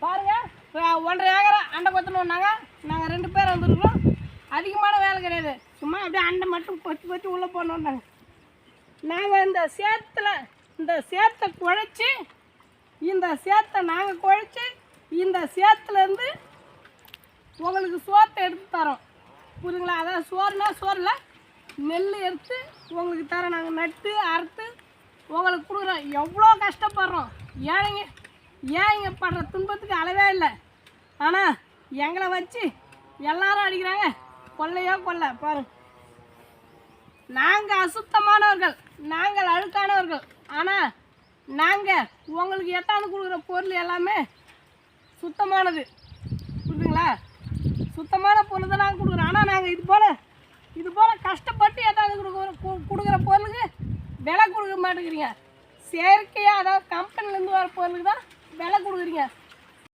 பாருங்கள் 1.5 ஏக்கர் அண்டை கொத்தணும். நாங்கள் 2 பேர் வந்துருக்கோம். அதிகமான வேலை கிடையாது, சும்மா அப்படியே அண்டை மட்டும் பொத்தி உள்ளே போடணும். நாங்கள் இந்த சேத்தை குழைச்சி நாங்கள் குழைச்சி இந்த சேத்துலேருந்து உங்களுக்கு சோத்தை எடுத்து தரோம். புரியுதுங்களா? அதாவது சோறில் நெல் எடுத்து உங்களுக்கு தரோம். நாங்கள் நட்டு அறுத்து உங்களுக்கு கொடுக்குறோம். எவ்வளோ கஷ்டப்படுறோம், ஏழைங்க படுற துன்பத்துக்கு அளவே இல்லை. ஆனால் எங்களை வச்சு எல்லாரும் அடிக்கிறாங்க, கொல்ல பாருங்க. நாங்கள் அசுத்தமானவர்கள், நாங்கள் அழுக்கானவர்கள். ஆனால் நாங்கள் உங்களுக்கு எத்தாந்து கொடுக்குற பொருள் எல்லாமே சுத்தமானது. புரியுதுங்களா? சுத்தமான பொருள் தான் நாங்கள் கொடுக்குறோம். ஆனால் நாங்கள் இது போல் கஷ்டப்பட்டு எதாவது கொடுக்குற பொருளுக்கு விலை கொடுக்க மாட்டேங்கிறீங்க. செயற்கையாக அதாவது கம்பெனிலேருந்து வர பொருளுக்கு தான் விலை கொடுக்குறீங்க.